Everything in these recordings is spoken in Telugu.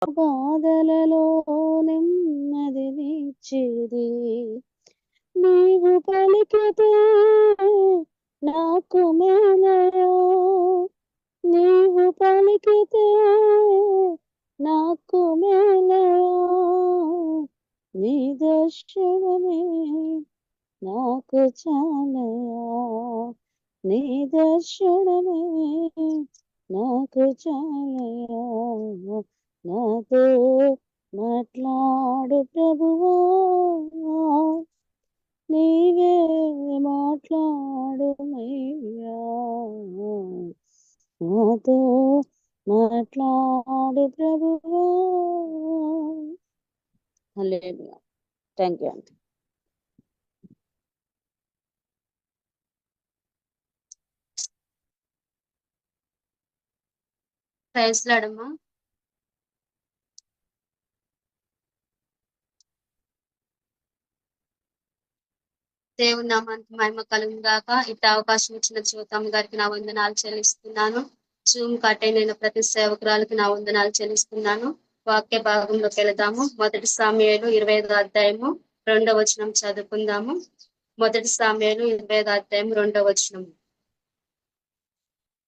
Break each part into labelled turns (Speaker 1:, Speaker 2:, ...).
Speaker 1: బాధలలో నెమ్మదినిచ్చేది నీవు పలికితే నాకు మేలయా, నీవు పలికితే నాకు మేలయా, నీ దర్శనమే నాకు చాలయా, నీ దర్శనమే నాకు చాలయా, నాతో మాట్లాడు ప్రభువా, నీవే మాట్లాడుమయ్యా, నాతో మాట్లాడు ప్రభువా. హల్లెలూయా. థ్యాంక్ యూ అండి.
Speaker 2: ప్రైజ్ లాడమ్మా. దేవుని నామానికి మహిమ కలుగును గాక. ఇట్లా అవకాశం ఇచ్చిన జ్యోతమ్మ గారికి నా వందనాలు చెల్లిస్తున్నాను. జూమ్ కట్టైన నేను ప్రతి సేవకురాలకి నా వందనాలు చెల్లిస్తున్నాను. వాక్య భాగంలోకి వెళదాము. 1 సామ్యుయేలు 25వ అధ్యాయము 2వ వచనం చదువుకుందాము. 1 సామ్యుయేలు 25వ అధ్యాయం 2వ వచనం.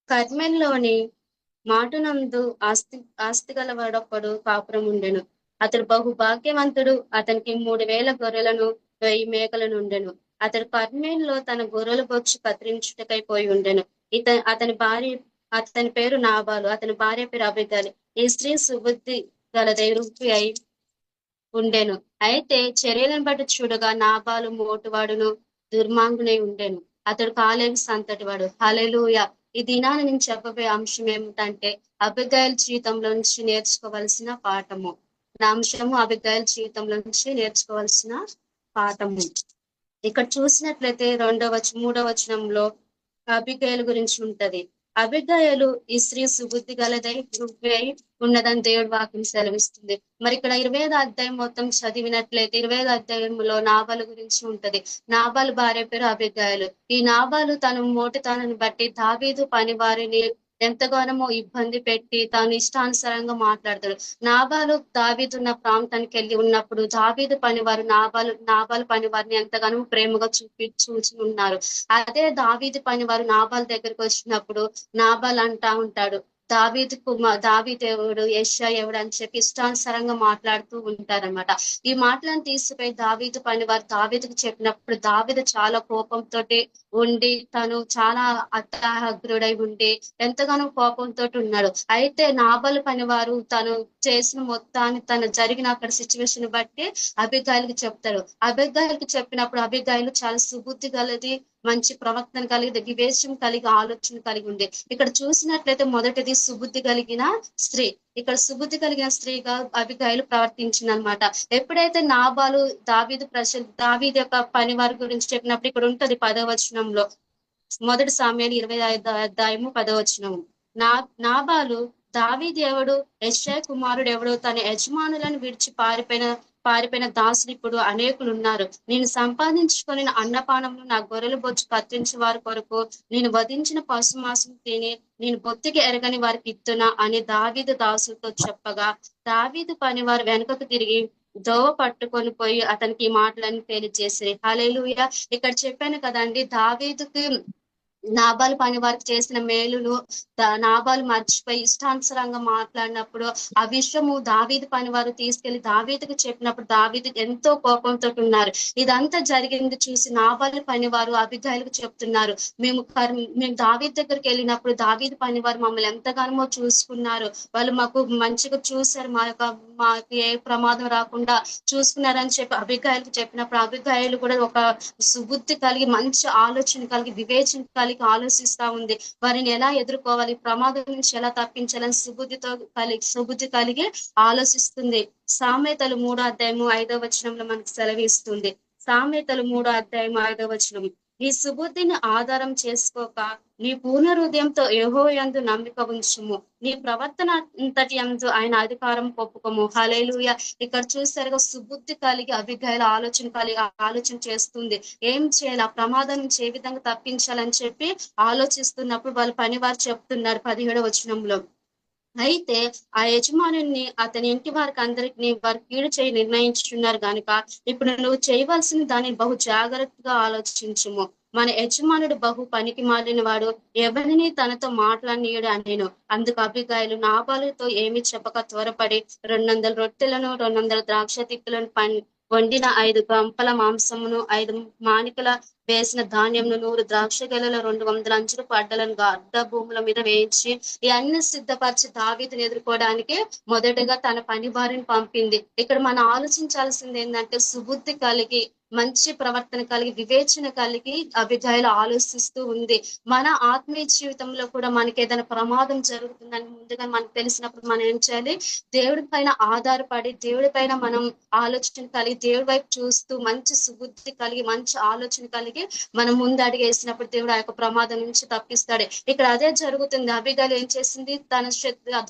Speaker 2: కర్మెల్లోని మాటునందు ఆస్తి గలవాడొక్కడు కాపురం ఉండెను. అతడు బహు భాగ్యవంతుడు. అతనికి 3000 గొర్రెలను 1000 మేకలను ఉండెను. అతడు కర్మేల్లో తన గొర్రెలు బొచ్చు కత్తిరించుటకై పోయి ఉండెను. అతని పేరు నాబాలు, అతని భార్య పేరు అబిగైలు. ఈ స్త్రీ సుబుద్ధి గలదై రుపి అయి ఉండెను. అయితే చర్యలను బట్టి చూడగా నాబాలు మోటువాడును దుర్మాంగునై ఉండెను. అతడు కాలేవి సంతటివాడు. హల్లెలూయా. ఈ దినాన నేను చెప్పబోయే అంశం ఏమిటంటే అబిగైలు జీవితంలో నుంచి నేర్చుకోవలసిన పాఠము. నా అంశము అబిగైలు జీవితంలో నుంచి నేర్చుకోవాల్సిన పాఠము. ఇక్కడ చూసినట్లయితే 3వ వచనంలో అబిగైలు గురించి ఉంటది. అబిగైలు ఈ స్త్రీ సుబుద్ధి గలదై రుగ్వై ఉన్నదని దేవుడి వాక్యం సెలవిస్తుంది. మరి ఇక్కడ 25వ అధ్యాయం మొత్తం చదివినట్లయితే 25వ అధ్యాయంలో నాబాలు గురించి ఉంటది. నాబాలు భార్య పేరు అబిగైలు. ఈ నాబాలు తన మోటితనాన్ని బట్టి దావీదు పని వారిని ఎంతగానో ఇబ్బంది పెట్టి తాను ఇష్టానుసారంగా మాట్లాడతాడు. నాబాలు దావీదున్న ప్రాంతానికి వెళ్ళి ఉన్నప్పుడు దావీదు పనివారు నాబాలు పనివారిని ఎంతగానో ప్రేమగా చూచి ఉన్నారు. అదే దావీదు పనివారు నాబాల్ దగ్గరికి వచ్చినప్పుడు నాబాల్ అంటా ఉంటాడు, దావీదేవుడు యెషయా ఎవడు అని చెప్పి ఇష్టానుసారంగా మాట్లాడుతూ ఉంటారనమాట. ఈ మాటలను తీసుకుపోయి దావీదు పనివారు దావీదుకు చెప్పినప్పుడు దావీదు చాలా కోపంతో ఉండి తను చాలా అత్యాగ్రుడై ఉండి ఎంతగానో కోపంతో ఉన్నాడు. అయితే నాబాలు పనివారు తను చేసిన మొత్తాన్ని తను జరిగిన అక్కడ సిచ్యువేషన్ బట్టి అబిగైలుకి చెప్తాడు. అబిగైలుకి చెప్పినప్పుడు అబిగైలు చాలా సుబుద్ధి గలది, మంచి ప్రవర్తన కలిగి వివేచం కలిగి ఆలోచన కలిగి ఉంది. ఇక్కడ చూసినట్లయితే మొదటిది సుబుద్ధి కలిగిన స్త్రీ. ఇక్కడ సుబుద్ధి కలిగిన స్త్రీగా అబిగైలు ప్రవర్తించిందనమాట. ఎప్పుడైతే నాబాలు దావీదు యొక్క పని వారి గురించి చెప్పినప్పుడు ఇక్కడ ఉంటది 10వ వచనంలో, 1 సామ్యుయేలు 25వ అధ్యాయము 10వ వచనము. నాబాలు దావీదు ఎవడు, యెషయా కుమారుడు ఎవడు, తన యజమానులను విడిచి పారిపోయిన దాసులు ఇప్పుడు అనేకులు ఉన్నారు. నేను సంపాదించుకొని అన్నపానములు నా గొర్రెలు బొచ్చు కత్తిరించే వారి కొరకు నేను వధించిన పశు మాంసం తిని నేను బొత్తికి ఎరగని వారికి ఇత్తునా అని దావీదు దాసులతో చెప్పగా దావీదు పని వారు వెనుకకు తిరిగి దోవ పట్టుకొని పోయి అతనికి ఈ మాటలను తెలియజేసారు. హల్లెలూయా. ఇక్కడ చెప్పాను కదండి, దావీదుకి నాబాలు పని వారికి చేసిన మేలును నాబాలు మర్చిపోయి ఇష్టానుసరంగా మాట్లాడినప్పుడు ఆ విషయము దావీదు పని వారు తీసుకెళ్లి దావీదుకు చెప్పినప్పుడు దావీదు ఎంతో కోపంతో ఉన్నారు. ఇదంతా జరిగింది చూసి నాబాలు పని వారు అబిగైలుకు చెప్తున్నారు, మేము దావీదు దగ్గరికి వెళ్ళినప్పుడు దావీదు పని వారు మమ్మల్ని ఎంతగానో చూసుకున్నారు, వాళ్ళు మాకు మంచిగా చూశారు, మాకు ఏ ప్రమాదం రాకుండా చూసుకున్నారని చెప్పి అబిగైలుకు చెప్పినప్పుడు అబిగైలు కూడా ఒక సుబుద్ధి కలిగి మంచి ఆలోచన కలిగి వివేచన కలిగి ఆలోచిస్తా ఉంది. వారిని ఎలా ఎదుర్కోవాలి, ప్రమాదం నుంచి ఎలా తప్పించాలని సుబుద్ధి కలిగి ఆలోచిస్తుంది. సామెతలు 3వ అధ్యాయము 5వ వచనంలో మనకు సెలవిస్తుంది. సామెతలు 3వ అధ్యాయము 5వ వచనం. ఈ సుబుద్ధిని ఆధారం చేసుకోక నీ పూర్ణ హృదయంతో యెహోవా యందు నమ్మిక ఉంచుము, నీ ప్రవర్తన అంతటి యందు ఆయన అధికారం ఒప్పుకోము. హల్లెలూయా. ఇక్కడ చూసారుగా సుబుద్ధి కలిగి అబిగైలు ఆలోచన చేస్తుంది. ఏం చేయాలి, ఆ ప్రమాదం నుంచి ఏ విధంగా తప్పించాలని చెప్పి ఆలోచిస్తున్నప్పుడు వాళ్ళ పని వారు చెప్తున్నారు 17వ వచనంలో, అయితే ఆ యజమానుని అతని ఇంటి వారికి అందరికి వారు కీడు చేయి నిర్ణయించున్నారు గనుక ఇప్పుడు నువ్వు చేయవలసిన దానిని బహు జాగ్రత్తగా ఆలోచించుము. మన యజమానుడు బహు పనికి మాలిన వాడు, ఎవరిని తనతో మాట్లాడనీయుడు అనేను. అందుకు అబిగయీలు నాబాలుతో ఏమీ చెప్పక త్వరపడి 200 రొట్టెలను 200 ద్రాక్ష తిప్పులను వండిన 5 గంపల మాంసమును 5 మానికల వేసిన ధాన్యంను 100 ద్రాక్ష గెలలో 200 అంచుల అడ్డలను అడ్డ భూముల మీద వేయించి ఇవన్నీ సిద్ధపరిచి దావీదుని ఎదుర్కోవడానికి మొదటగా తన పని వారిని పంపింది. ఇక్కడ మనం ఆలోచించాల్సింది ఏంటంటే సుబుద్ధి కలిగి మంచి ప్రవర్తన కలిగి వివేచన కలిగి అబిగయీలు ఆలోచిస్తూ ఉంది. మన ఆత్మీయ జీవితంలో కూడా మనకి ఏదైనా ప్రమాదం జరుగుతుందని ముందుగా మనకు తెలిసినప్పుడు మనం ఏం చేయాలి? దేవుడి పైన ఆధారపడి దేవుడి పైన మనం ఆలోచన కలిగి దేవుడి వైపు చూస్తూ మంచి సుబుద్ధి కలిగి మంచి ఆలోచన కలిగి మనం ముందు అడిగి వేసినప్పుడు దేవుడు ఆ యొక్క ప్రమాదం నుంచి తప్పిస్తాడు. ఇక్కడ అదే జరుగుతుంది. అబిగయీలు ఏం చేసింది? తన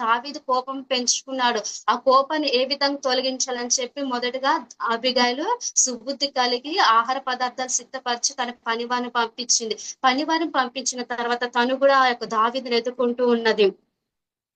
Speaker 2: దావీదు కోపం పెంచుకున్నాడు. ఆ కోపాన్ని ఏ విధంగా తొలగించాలని చెప్పి మొదటగా అబిగయీలు సుబుద్ధి కలిగి ఆహార పదార్థాలు సిద్ధపరిచి తన పనివారిని పంపించింది. పనివారిని పంపించిన తర్వాత తను కూడా ఆ యొక్క దావీదుని ఎదుర్కొంటూ ఉన్నది.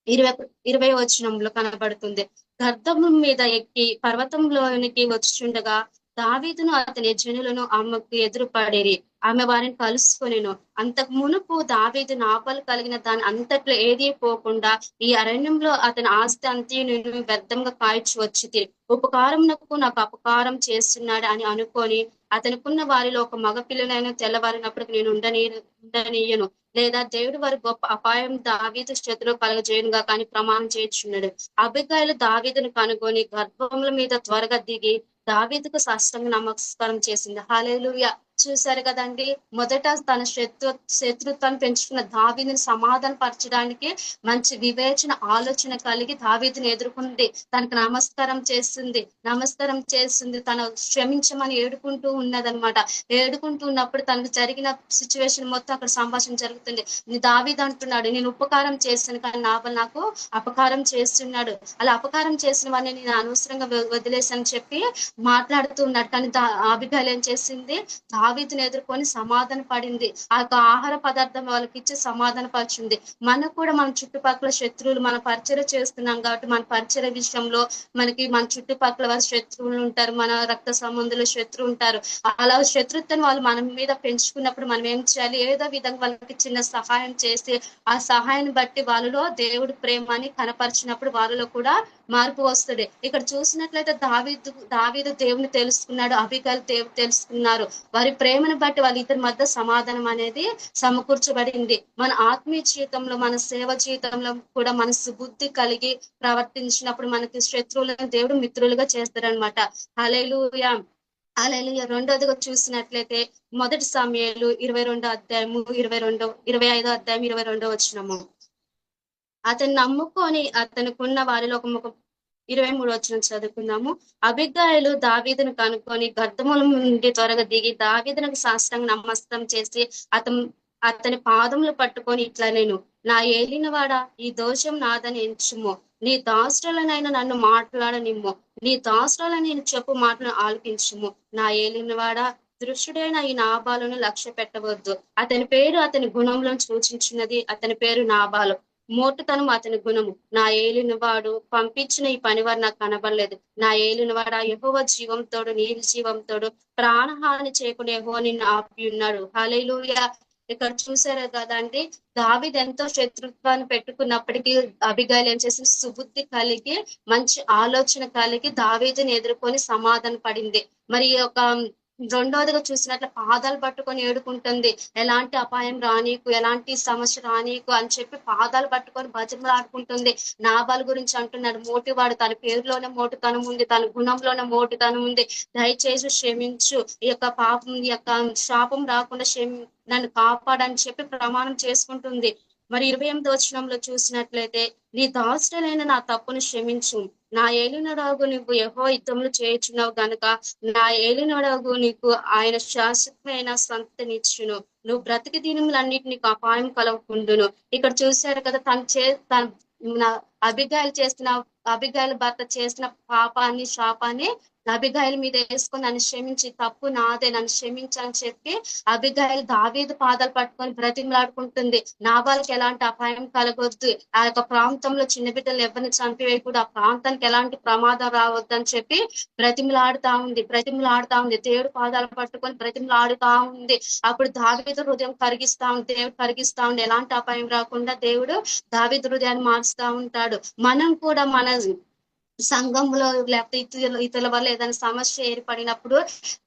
Speaker 2: 20 వచనంలో కనబడుతుంది. గర్ధము మీద ఎక్కి పర్వతంలోనికి వచ్చుచుండగా దావీదును అతని జనులను ఆమెకు ఎదురుపడిరి. ఆమె వారిని కలుసుకొనెను. అంతకు మునుపు దావీదు నాపాలు కలిగిన దాని అంతట్లో ఏదీ పోకుండా ఈ అరణ్యంలో అతని ఆస్తి అంతయు నేను వ్యర్థంగా కాయచ్చు వచ్చి ఉపకారమునకు నాకు అపకారం చేస్తున్నాడు అని అనుకొని అతనుకున్న వారిలో ఒక మగ పిల్లనైనా తెల్లవారినప్పుడు నేను ఉండనీయను, లేదా దేవుడు వారి గొప్ప అపాయం దావీదు చేతిలో కలగజేయునుగా కానీ ప్రమాణం చేయుచున్నాడు. అబిగయీలు దావీదును కనుగొని గర్భముల మీద త్వరగా దిగి దావీదుకు సాష్టాంగ నమస్కారం చేసింది. హల్లెలూయా. చూశారు కదండి, మొదట తన శత్రుత్వాన్ని పెంచుకున్న దావీదుని సమాధాన పరచడానికి మంచి వివేచన ఆలోచన కలిగి దావీదుని ఎదుర్కొంది. తనకు నమస్కారం చేస్తుంది. తన క్షమించమని ఏడుకుంటూ ఉన్నదనమాట. ఏడుకుంటూ ఉన్నప్పుడు తనకు జరిగిన సిచ్యువేషన్ మొత్తం అక్కడ సంభాషణ జరుగుతుంది. దావీదు అంటున్నాడు, నేను ఉపకారం చేశాను కానీ నాకు అపకారం చేస్తున్నాడు. అలా అపకారం చేసిన వాడిని నేను అనవసరంగా వదిలేసని చెప్పి మాట్లాడుతూ ఉన్నాడు. కానీ అబిగయీలు ఏం చేసింది? దావీదుని ఎదుర్కొని సమాధాన పడింది. ఆ యొక్క ఆహార పదార్థం వాళ్ళకి ఇచ్చి సమాధాన పరిచింది. మనకు కూడా మన చుట్టుపక్కల శత్రువులు మన పరిచర్య చేస్తున్నాం కాబట్టి మన పరిచర్య విషయంలో మన చుట్టుపక్కల వారి శత్రువులు ఉంటారు, మన రక్త సంబంధులు శత్రువు ఉంటారు. అలా శత్రుత్వం వాళ్ళు మన మీద పెంచుకున్నప్పుడు మనం ఏం చేయాలి? ఏదో విధంగా వాళ్ళకి చిన్న సహాయం చేసి ఆ సహాయాన్ని బట్టి వాళ్ళలో దేవుడి ప్రేమని కనపరిచినప్పుడు వాళ్ళలో కూడా మార్పు వస్తుంది. ఇక్కడ చూసినట్లయితే దావీదు దేవుని తెలుసుకున్నాడు, అబిగయీలు దేవుడు తెలుసుకున్నారు. వారి ప్రేమను బట్టి వాళ్ళ ఇద్దరి మధ్య సమాధానం అనేది సమకూర్చబడింది. మన ఆత్మీయ జీవితంలో మన సేవ జీవితంలో కూడా మన సుబుద్ధి కలిగి ప్రవర్తించినప్పుడు మనకి శత్రువులను దేవుడు మిత్రులుగా చేస్తారనమాట. హల్లెలూయా. హల్లెలూయా. రెండోదిగా చూసినట్లయితే 1 సమూయేలు 22 అధ్యాయము 25 అధ్యాయం 22 వచనము. అతను నమ్ముకొని అతనుకున్న వారిలో ఒక 23 వచనం చదువుకుందాము. అబిగయీలు దావీదును కనుక్కొని గర్ధముల నుండి త్వరగా దిగి దావీదునకు సాష్టాంగ నమస్కారం చేసి అతని పాదములు పట్టుకొని ఇట్లా నేను, నా ఏలినవాడా, ఈ దోషం నాదని ఎంచుము, నీ దాసులనైనా నన్ను మాట్లాడనిమ్ము, నీ దాసులను నేను చెప్పు మాటలను ఆలకించుము. నా ఏలినవాడా, దృష్టుడైన ఈ నాబాలును లక్ష్య పెట్టవద్దు. అతని పేరు అతని గుణంలో సూచించినది. అతని పేరు నాబాలు, మోటుతనం అతని గుణము. నా ఏలినవాడు పంపించిన ఈ పనివారు నాకు కనబడలేదు. నా ఏలినవాడా, యెహోవా జీవంతోడు నీ జీవంతోడు ప్రాణహాని చేయకుండా యెహోవా నిన్ను ఆపి ఉన్నాడు. హల్లెలూయా. ఇక్కడ చూసారు కదండి, దావీదు ఎంతో శత్రుత్వాన్ని పెట్టుకున్నప్పటికీ అబిగయీలు ఏం చేసి సుబుద్ధి కలిగి మంచి ఆలోచన కలిగి దావీదుని ఎదుర్కొని సమాధాన పడింది. మరి ఒక రెండోదిగా చూసినట్లు పాదాలు పట్టుకొని ఏడుకుంటుంది. ఎలాంటి అపాయం రానీకు, ఎలాంటి సమస్య రానీకు అని చెప్పి పాదాలు పట్టుకొని భజనలాడుకుంటుంది. నాబాలు గురించి అంటున్నాడు, మోటివాడు, తన పేరులోనే మోటుతనం ఉంది, తన గుణంలోనే మోటుతనం ఉంది, దయచేసి క్షమించు, ఈ యొక్క పాపం ఈ యొక్క శాపం రాకుండా నన్ను కాపాడని చెప్పి ప్రమాణం చేసుకుంటుంది. మరి 28 వచనంలో చూసినట్లయితే, నీ దాసుడైన నా తప్పును క్షమించు, నా ఏలినడాగు నువ్వు యెహోవా యుద్ధములు చేయుచున్నావు గనుక నా ఏలినడాగు నీకు ఆయన శాశ్వతమైన సంతనిచ్చును, నువ్వు బ్రతికి దినములన్నిటి నీకు అపాయం కలగకుండును. ఇక్కడ చూశారు కదా, అబిగయీలు భర్త చేసిన పాపాన్ని శాపాన్ని అబిగైల్ మీద వేసుకొని నన్ను క్షమించి, తప్పు నాదే, నన్ను క్షమించని చెప్పి అబిగైల్ దావీదు పాదాలు పట్టుకొని బ్రతిమలాడుకుంటుంది. నాబాల్కి ఎలాంటి అపాయం కలగొద్దు, ఆ యొక్క ప్రాంతంలో చిన్న బిడ్డలు ఎవరిని చంపివేయకూడదు, ఆ ప్రాంతానికి ఎలాంటి ప్రమాదం రావద్దని చెప్పి బ్రతిమలాడుతా ఉంది. దేవుడు పాదాలు పట్టుకొని బ్రతిమలాడుతా ఉంది. అప్పుడు దావీదు హృదయం కరిగిస్తా ఉంది, దేవుడు కరిగిస్తా ఉంది. ఎలాంటి అపాయం రాకుండా దేవుడు దావీదు హృదయాన్ని మారుస్తా ఉంటాడు. మనం కూడా మన సంఘంలో లేకపోతే ఇతరుల వల్ల ఏదైనా సమస్య ఏర్పడినప్పుడు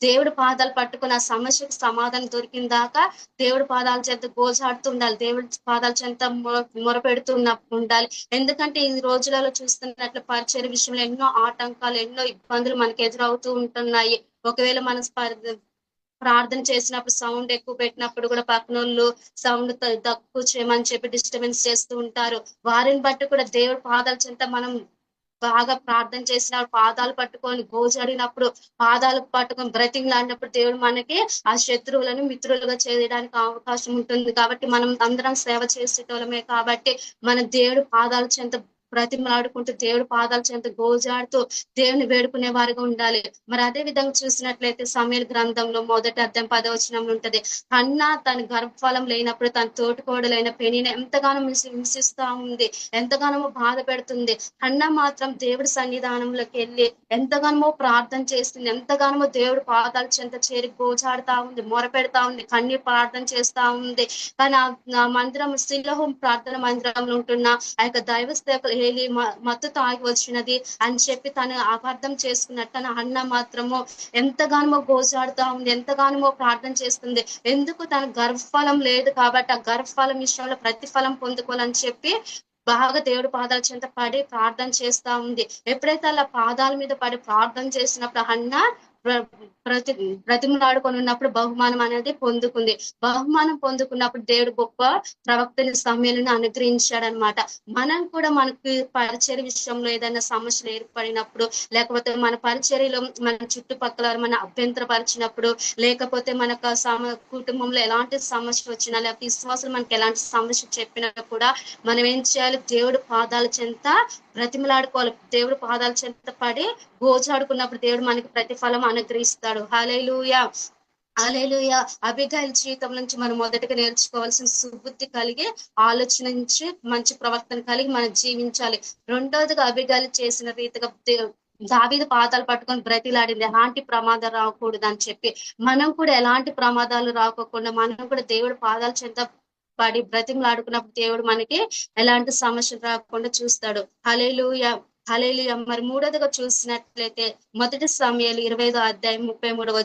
Speaker 2: దేవుడి పాదాలు పట్టుకుని ఆ సమస్యకు సమాధానం దొరికిన దాకా దేవుడి పాదాల చేత గోజాడుతూ ఉండాలి, దేవుడి పాదాల చేత మొరపెడుతూ ఉండాలి. ఎందుకంటే ఈ రోజులలో చూస్తున్నట్లు పరిచయ విషయంలో ఎన్నో ఆటంకాలు, ఎన్నో ఇబ్బందులు మనకు ఎదురవుతూ ఉంటున్నాయి. ఒకవేళ మనం ప్రార్థన చేసినప్పుడు సౌండ్ ఎక్కువ పెట్టినప్పుడు కూడా పక్కనోళ్ళు సౌండ్ తక్కువ చేయమని చెప్పి డిస్టర్బెన్స్ చేస్తూ ఉంటారు. వారిని బట్టి కూడా దేవుడి పాదాల చెంత మనం బాగా ప్రార్థన చేసిన పాదాలు పట్టుకొని గోజాడినప్పుడు, పాదాలు పట్టుకొని బ్రతిమలాడినప్పుడు దేవుడు మనకి ఆ శత్రువులను మిత్రులుగా చేయడానికి అవకాశం ఉంటుంది. కాబట్టి మనం అందరం సేవ చేసేటోళ్ళమే కాబట్టి మన దేవుడు పాదాల చెంత బ్రతిమలాడుకుంటూ, దేవుడు పాదాల చెంత గోజాడుతూ దేవుని వేడుకునే వారిగా ఉండాలి. మరి అదే విధంగా చూసినట్లయితే సమూయేలు గ్రంథంలో 1వ అధ్యాయం 10వ వచనంలో ఉంటది, హన్నా తన గర్భఫలం లేనప్పుడు తన తోటికోడలైన పెనీని ఎంతగానో హింసిస్తా ఉంది, ఎంతగానో బాధ పెడుతుంది. హన్నా మాత్రం దేవుడి సన్నిధానంలోకి వెళ్ళి ఎంతగానో ప్రార్థన చేస్తుంది, ఎంతగానో దేవుడి పాదాల చెంత చేరి గోజాడుతా ఉంది, మొరపెడతా ఉంది, కన్నీరు ప్రార్థన చేస్తా ఉంది. కానీ ఆ మందిరం శిలోహు ప్రార్థన మందిరంలో ఉంటున్న ఆ యొక్క దైవ సేవకులు ఏలి మత్తు తాగి వచ్చినది అని చెప్పి తను అపార్థం చేసుకున్నట్టు తన అన్న మాత్రము ఎంతగానో గోజాడుతా ఉంది, ఎంతగానో ప్రార్థన చేస్తుంది. ఎందుకు? తన గర్భఫలం లేదు కాబట్టి ఆ గర్భఫలం విషయంలో ప్రతిఫలం పొందుకోవాలని చెప్పి బాగా దేవుడి పాదాల చెంత పడి ప్రార్థన చేస్తా ఉంది. ఎప్పుడైతే అలా పాదాల మీద పడి ప్రార్థన చేసినప్పుడు అన్న బ్రతిమలాడుకొని ఉన్నప్పుడు బహుమానం అనేది పొందుకుంది. బహుమానం పొందుకున్నప్పుడు దేవుడు గొప్ప ప్రవక్తని సమూయేలును అనుగ్రహించాడనమాట. మనం కూడా మనకి పరిచర్య విషయంలో ఏదైనా సమస్యలు ఏర్పడినప్పుడు, లేకపోతే మన పరిచర్యలో మన చుట్టుపక్కల మన అభ్యంతరపరిచినప్పుడు, లేకపోతే మనకు కుటుంబంలో ఎలాంటి సమస్య వచ్చినా, లేకపోతే విశ్వాసం మనకి ఎలాంటి సమస్య చెప్పినా కూడా మనం ఏం చేయాలి? దేవుడి పాదాల చెంత బ్రతిమలాడుకోవాలి. దేవుడి పాదాల చెంత పడి గోజాడుకున్నప్పుడు దేవుడు మనకి ప్రతిఫలం అనుగ్రహిస్తాడు. హల్లెలూయా, హల్లెలూయా. అబిగైల్ జీవితం నుంచి మనం మొదటగా నేర్చుకోవాల్సిన సుబుద్ధి కలిగి, ఆలోచన నుంచి మంచి ప్రవర్తన కలిగి మనం జీవించాలి. రెండోదిగా అబిగైల్ చేసిన రీతిగా దావీదు పాదాలు పట్టుకొని బ్రతిలాడింది, ఎలాంటి ప్రమాదం రాకూడదు అని చెప్పి. మనం కూడా ఎలాంటి ప్రమాదాలు రాకోకుండా మనం కూడా దేవుడి పాదాల చెంత పడి బ్రతిమలాడుకున్నప్పుడు దేవుడు మనకి ఎలాంటి సమస్యలు రాకుండా చూస్తాడు. హల్లెలూయా, హల్లెలూయా. మరి మూడోదిగా చూసినట్లయితే 1 సమూయేలు 25వ అధ్యాయం 33వ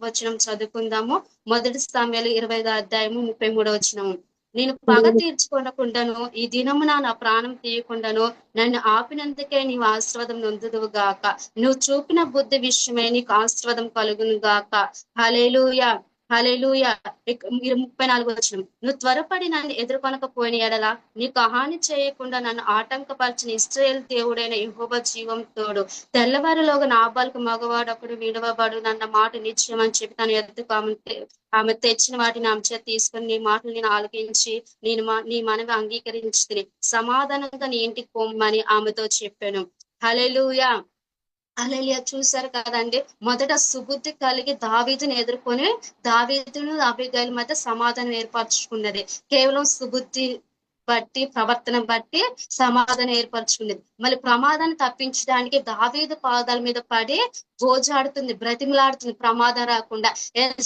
Speaker 2: వచనం చదువుకుందాము. 1 సమూయేలు 25వ అధ్యాయము 33వ వచనము. నేను పగ తీర్చుకొనకుండాను, ఈ దినమున నా ప్రాణం తీయకుండాను నన్ను ఆపినందుకే నీవు ఆశీర్వాదం నొందుదువు గాక. నువ్వు చూపిన బుద్ధి విషయమై నీకు ఆశీర్వాదం కలుగును గాక. హల్లెలూయా, హల్లెలూయా. 34వ వచనం. నువ్వు త్వరపడి నన్ను ఎదుర్కొనకపోయిన ఎడల నీకు హాని చేయకుండా నన్ను ఆటంకపరిచిన ఇశ్రాయేలు దేవుడైన యెహోవా జీవం తోడు, తెల్లవారులోగా నాబాలుకు మగవాడొకడు విడవబడు నన్న మాట నిశ్చయం అని చెప్పి తన ఎద్దుకు ఆమె తెచ్చిన వాటిని ఆమె చేత తీసుకొని, నీ మాటలు నేను ఆలకించి నీ మనవి అంగీకరించి సమాధానంగా నీ ఇంటికి పొమ్మని ఆమెతో చెప్పాను. హల్లెలూయా, హల్లెలూయా. చూశారు కదండి, మొదట సుబుద్ధి కలిగి దావీదుని ఎదుర్కొని దావీదును అబీగైల్ మధ్య సమాధానం ఏర్పరచుకున్నది. కేవలం సుబుద్ధి బట్టి, ప్రవర్తన బట్టి సమాధానం ఏర్పరచుకునేది. మళ్ళీ ప్రమాదాన్ని తప్పించడానికి దావీదు పాదాల మీద పడి గోజాడుతుంది, బ్రతిమలాడుతుంది ప్రమాదం రాకుండా.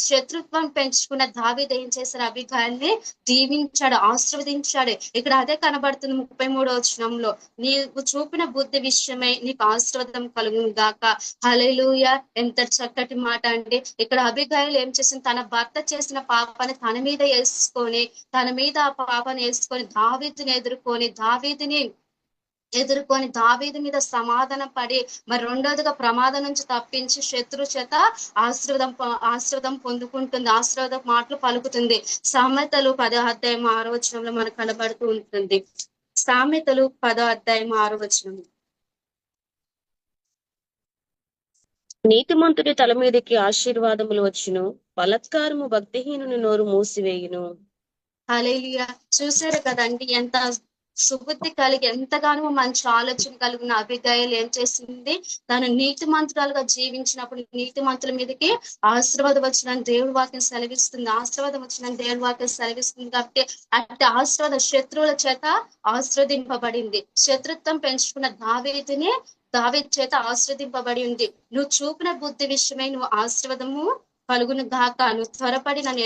Speaker 2: శత్రుత్వం పెంచుకున్న దావీదు ఏం చేశారు? అబీగైల్ని దీవించాడు, ఆశీర్వదించాడు. ఇక్కడ అదే కనబడుతుంది 33వ వచనంలో, నీకు చూపిన బుద్ధి విషయమై నీకు ఆశీర్వాదం కలుగును గాక. హల్లెలూయా. ఎంత చక్కటి మాట అండి. ఇక్కడ అబీగైల్ ఏం చేసింది? తన భర్త చేసిన పాపాన్ని తన మీద వేసుకొని, తన మీద ఆ పాపాన్ని వేసుకొని దావీదుని దావీదు మీద సమాధానం పడి, మరి రెండోదిగా ప్రమాదం నుంచి తప్పించి శత్రు చేత ఆశీర్వాదం పొందుకుంటుంది, ఆశీర్వాద మాటలు పలుకుతుంది. సామెతలు 10వ అధ్యాయం 6వ వచనంలో మనకు కనబడుతూ ఉంటుంది. సామెతలు 10వ అధ్యాయం 6వ వచనం.
Speaker 3: నీతిమంతుడి తల మీదకి ఆశీర్వాదములు వచ్చును, బలత్కారము భక్తిహీనుని నోరు మూసివేయును.
Speaker 2: హల్లెలూయా. చూసారు కదండి, ఎంత సుబుద్ధి కలిగి ఎంతగానో మంచి ఆలోచన కలిగిన అబిగయీల్ ఏం చేసింది, తను నీతిమంతురాలుగా జీవించినప్పుడు నీతిమంతుల మీదకి ఆశీర్వాదం వచ్చిన దేవుడి వాక్యం సెలవిస్తుంది. ఆశీర్వాదం వచ్చిన దేవుడి వాక్యం సెలవిస్తుంది కాబట్టి అట్టి ఆశీర్వాద శత్రువుల చేత ఆశీర్వదింపబడింది. శత్రుత్వం పెంచుకున్న దావీదు చేత ఆశీర్వదింపబడి ఉంది. నువ్వు చూపిన బుద్ధి విషయమై నువ్వు ఆశీర్వాదము కలుగును గాక. నువ్వు త్వరపడి నన్ను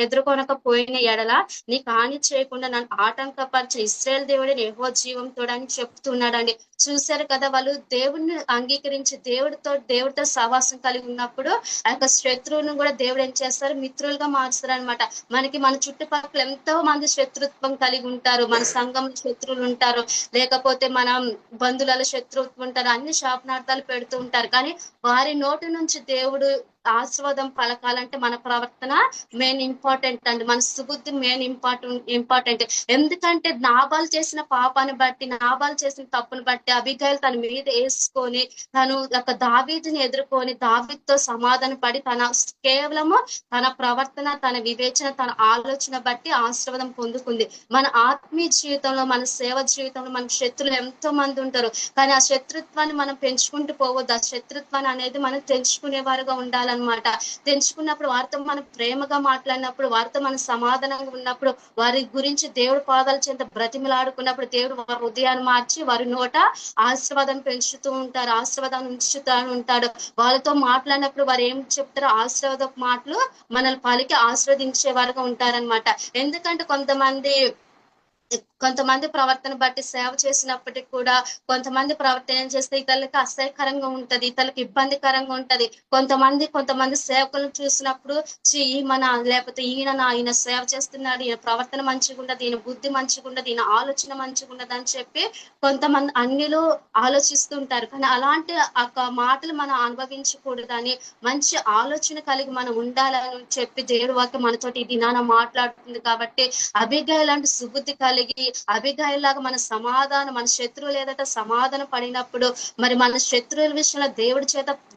Speaker 2: ఎదుర్కొనకపోయిన ఎడల నీకు హాని చేయకుండా నన్ను ఆటంకపరిచే ఇశ్రాయేలు దేవుడిని యెహోవా జీవంతో అని చెప్తున్నాడండి. చూశారు కదా, వాళ్ళు దేవుడిని అంగీకరించి దేవుడితో సహవాసం కలిగి ఉన్నప్పుడు ఆ యొక్క శత్రువును కూడా దేవుడు ఏం చేస్తారు, మిత్రులుగా మార్చుతారు అనమాట. మన చుట్టుపక్కల ఎంతో మంది శత్రుత్వం కలిగి ఉంటారు. మన సంఘంలో శత్రువులు ఉంటారు, లేకపోతే మన బంధువులలో శత్రుత్వం ఉంటారు, అన్ని శాపనార్థాలు పెడుతూ ఉంటారు. కానీ వారి నోటి నుంచి దేవుడు ఆశీర్వాదం పలకాలంటే మన ప్రవర్తన మెయిన్ ఇంపార్టెంట్ అండి. మన సుబుద్ధి మెయిన్ ఇంపార్టెంట్. ఎందుకంటే నాబాలు చేసిన పాపాన్ని బట్టి, నాబాలు చేసిన తప్పును బట్టి అబిగయీల్ తన మీద వేసుకొని తను ఒక దావీదుని ఎదుర్కొని దావీదుతో సమాధాన పడి కేవలము తన ప్రవర్తన, తన వివేచన, తన ఆలోచన బట్టి ఆశీర్వాదం పొందుకుంది. మన ఆత్మీయ జీవితంలో, మన సేవ జీవితంలో మనకు శత్రులు ఎంతో మంది ఉంటారు. కానీ ఆ శత్రుత్వాన్ని మనం పెంచుకుంటూ పోవద్దు. ఆ శత్రుత్వాన్ని అనేది మనం తెలుసుకునే వారుగా ఉండాలన్నమాట. తెలుసుకున్నప్పుడు వారితో మనం ప్రేమగా మాట్లాడినప్పుడు, వారితో మనం సమాధానంగా ఉన్నప్పుడు, వారి గురించి దేవుడు పాదాల చెంత బ్రతిమలాడుకున్నప్పుడు దేవుడు వారి హృదయాన్ని మార్చి వారి నోట ఆశీర్వాదం పెంచుతూ ఉంటారు, ఆశీర్వాదాన్ని ఉంచుతూ ఉంటాడు. వాళ్ళతో మాట్లాడినప్పుడు వారు ఏం చెప్తారో ఆశీర్వాద మాటలు మనల్ని పలికి ఆశీర్వదించే వారుగా ఉంటారనమాట. ఎందుకంటే కొంతమంది ప్రవర్తన బట్టి సేవ చేసినప్పటికీ కూడా కొంతమంది ప్రవర్తన ఏం చేస్తే ఇతరులకి అసహ్యకరంగా ఉంటది, ఇతరులకు ఇబ్బందికరంగా ఉంటది. కొంతమంది సేవకులను చూసినప్పుడు లేకపోతే ఈయన సేవ చేస్తున్నాడు, ఈయన ప్రవర్తన మంచిగా ఉండదు, ఈయన బుద్ధి మంచిగా ఉండదు, ఈయన ఆలోచన మంచిగా ఉండదు అని చెప్పి కొంతమంది అన్నిలో ఆలోచిస్తూ ఉంటారు. కానీ అలాంటి మాటలు మనం అనుభవించకూడదని, మంచి ఆలోచన కలిగి మనం ఉండాలని చెప్పి దేవుడి వాక్యం మనతోటి ఈ దినాన మాట్లాడుతుంది. కాబట్టి అబిగయీల్ లాంటి సుబుద్ధి కలిగి అబిగయీల్ లాగా మన శత్రువులు ఏదైతే సమాధాన పడినప్పుడు, మరి మన శత్రువుల విషయంలో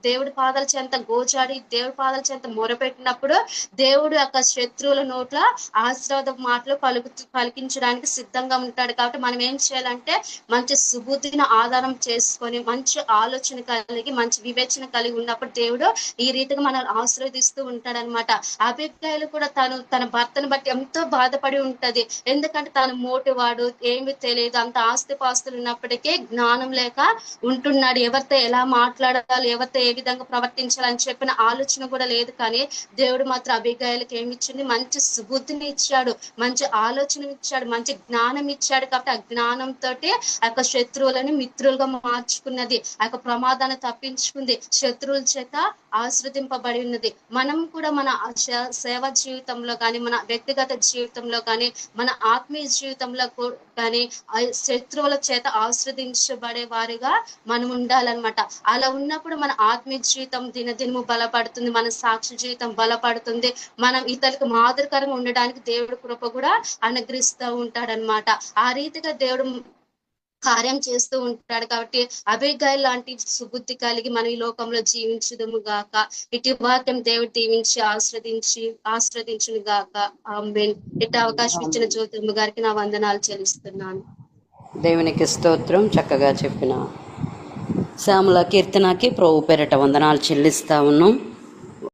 Speaker 2: దేవుడి పాదాల చెంత గోచాడి దేవుడి పాదాల చెంత మొరపెట్టినప్పుడు దేవుడు యొక్క శత్రువుల నోట్ల ఆశీర్వాద మాటలు పలికించడానికి సిద్ధంగా ఉంటాడు. కాబట్టి మనం ఏం చేయాలంటే మంచి సుబుద్ధిని ఆధారం చేసుకొని మంచి ఆలోచన కలిగి మంచి వివేచన కలిగి ఉన్నప్పుడు దేవుడు ఈ రీతిగా మనల్ని ఆశీర్వదిస్తూ ఉంటాడనమాట. అబిగయీల్ కూడా తన భర్తను బట్టి ఎంతో బాధపడి ఉంటది. ఎందుకంటే తను మోటివాడు, ఏమి తెలియదు, అంత ఆస్తిపాస్తులు ఉన్నప్పటికీ జ్ఞానం లేక ఉంటున్నాడు. ఎవరితో ఎలా మాట్లాడాలి, ఎవరితో ఏ విధంగా ప్రవర్తించాలని చెప్పిన ఆలోచన కూడా లేదు. కానీ దేవుడు మాత్రం అబిగయీల్కి ఏమి ఇచ్చింది, మంచి సుబుద్ధిని ఇచ్చాడు, మంచి ఆలోచన ఇచ్చాడు, మంచి జ్ఞానం ఇచ్చాడు. కాబట్టి ఆ జ్ఞానంతో ఆ యొక్క శత్రువులను మిత్రులుగా మార్చుకున్నది, ఆ యొక్క ప్రమాదాన్ని తప్పించుకుంది, శత్రువుల చేత ఆశ్రదింపబడి ఉన్నది. మనం కూడా మన సేవ జీవితంలో కానీ, మన వ్యక్తిగత జీవితంలో కానీ, మన ఆత్మీయ జీవితంలో కానీ శత్రువుల చేత ఆశ్రదించబడే వారిగా మనం ఉండాలన్నమాట. అలా ఉన్నప్పుడు మన ఆత్మీయ జీవితం దినదినము బలపడుతుంది, మన సాక్షి జీవితం బలపడుతుంది. మనం ఇతరులకు మాదిరికరంగా ఉండడానికి దేవుడి కృప కూడా అనుగ్రహిస్తూ ఉంటాడనమాట. ఆ రీతిగా దేవుడు కార్యం చేస్తూ ఉంటాడు. కాబట్టి అబిగయీల్ లాంటి సుబుద్ధి కలిగి మనం ఈ లోకంలో జీవించుదుము గాక. ఇటు వాక్యం దేవుడు దీవించి ఆశ్రదించును గాక. ఆమేన్. ఇటు అవకాశం ఇచ్చిన జ్యోతిమ్మ గారికి నా వందనాలు చెల్లిస్తున్నాను.
Speaker 4: దేవునికి స్తోత్రం. చక్కగా చెప్పిన శ్యామల కీర్తనకి ప్రభు పేరట వందనాలు చెల్లిస్తా ఉన్నాం.